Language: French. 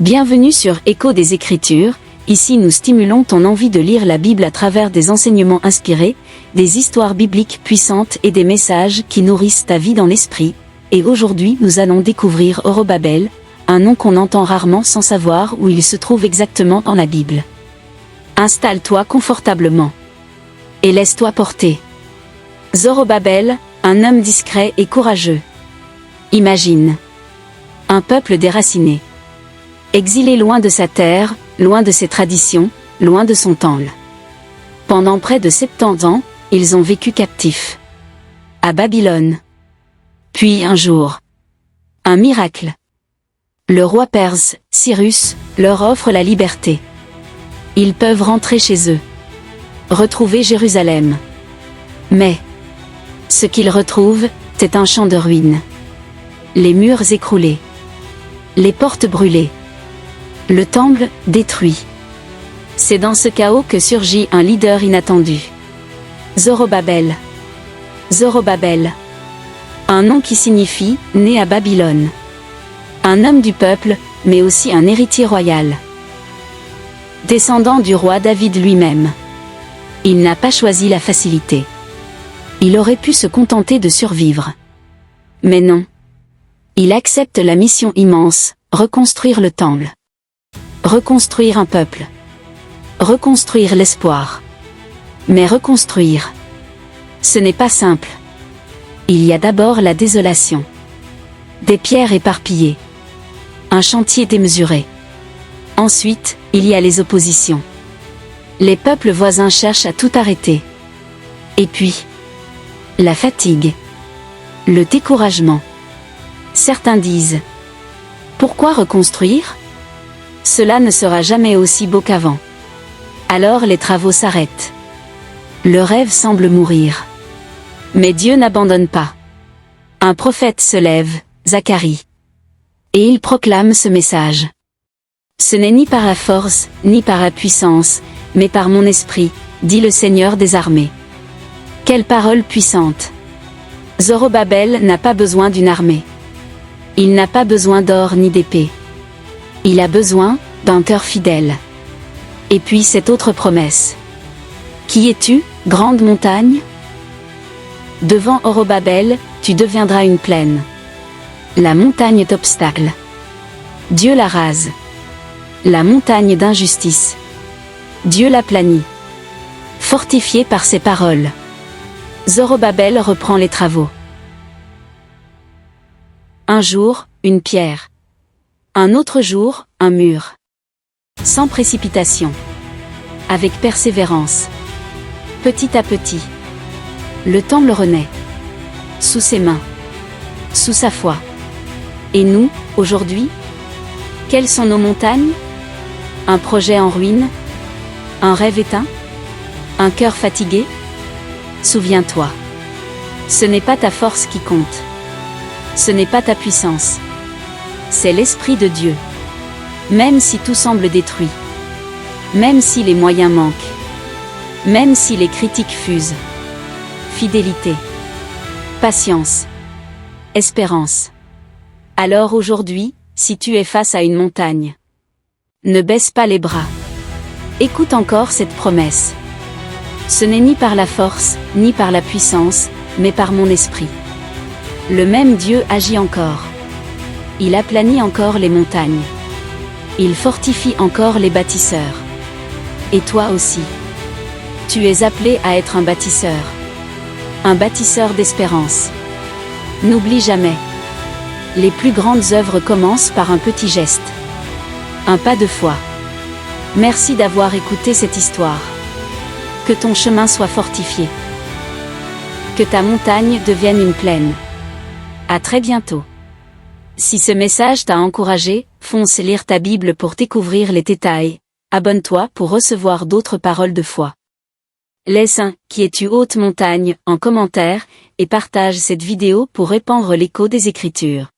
Bienvenue sur Écho des Écritures. Ici nous stimulons ton envie de lire la Bible à travers des enseignements inspirés, des histoires bibliques puissantes et des messages qui nourrissent ta vie dans l'esprit. Et aujourd'hui nous allons découvrir Zorobabel, un nom qu'on entend rarement sans savoir où il se trouve exactement dans la Bible. Installe-toi confortablement. Et laisse-toi porter. Zorobabel, un homme discret et courageux. Imagine. Un peuple déraciné. Exilé loin de sa terre, loin de ses traditions, loin de son temple. Pendant près de 70 ans, ils ont vécu captifs. À Babylone. Puis un jour. Un miracle. Le roi perse, Cyrus, leur offre la liberté. Ils peuvent rentrer chez eux. Retrouver Jérusalem. Mais ce qu'ils retrouvent, c'est un champ de ruines. Les murs écroulés. Les portes brûlées. Le temple, détruit. C'est dans ce chaos que surgit un leader inattendu. Zorobabel. Zorobabel. Un nom qui signifie « né à Babylone ». Un homme du peuple, mais aussi un héritier royal. Descendant du roi David lui-même. Il n'a pas choisi la facilité. Il aurait pu se contenter de survivre. Mais non. Il accepte la mission immense, reconstruire le temple. Reconstruire un peuple. Reconstruire l'espoir. Mais reconstruire, ce n'est pas simple. Il y a d'abord la désolation. Des pierres éparpillées. Un chantier démesuré. Ensuite, il y a les oppositions. Les peuples voisins cherchent à tout arrêter. Et puis, la fatigue. Le découragement. Certains disent, pourquoi reconstruire ? Cela ne sera jamais aussi beau qu'avant. Alors les travaux s'arrêtent. Le rêve semble mourir. Mais Dieu n'abandonne pas. Un prophète se lève, Zacharie. Et il proclame ce message. Ce n'est ni par la force, ni par la puissance, mais par mon esprit, dit le Seigneur des armées. Quelle parole puissante! Zorobabel n'a pas besoin d'une armée. Il n'a pas besoin d'or ni d'épée. Il a besoin d'un cœur fidèle. Et puis cette autre promesse. Qui es-tu, grande montagne? Devant Zorobabel, tu deviendras une plaine. La montagne d'obstacles. Dieu la rase. La montagne d'injustice. Dieu l'aplanit. Fortifié par ses paroles. Zorobabel reprend les travaux. Un jour, une pierre. Un autre jour, un mur. Sans précipitation. Avec persévérance. Petit à petit. Le temple renaît. Sous ses mains. Sous sa foi. Et nous, aujourd'hui? Quelles sont nos montagnes? Un projet en ruine? Un rêve éteint? Un cœur fatigué? Souviens-toi. Ce n'est pas ta force qui compte. Ce n'est pas ta puissance. C'est l'Esprit de Dieu. Même si tout semble détruit. Même si les moyens manquent. Même si les critiques fusent. Fidélité. Patience. Espérance. Alors aujourd'hui, si tu es face à une montagne, ne baisse pas les bras. Écoute encore cette promesse. Ce n'est ni par la force, ni par la puissance, mais par mon esprit. Le même Dieu agit encore. Il aplanit encore les montagnes. Il fortifie encore les bâtisseurs. Et toi aussi. Tu es appelé à être un bâtisseur. Un bâtisseur d'espérance. N'oublie jamais. Les plus grandes œuvres commencent par un petit geste. Un pas de foi. Merci d'avoir écouté cette histoire. Que ton chemin soit fortifié. Que ta montagne devienne une plaine. À très bientôt. Si ce message t'a encouragé, fonce lire ta Bible pour découvrir les détails. Abonne-toi pour recevoir d'autres paroles de foi. Laisse un « Qui es-tu haute montagne » en commentaire, et partage cette vidéo pour répandre l'écho des Écritures.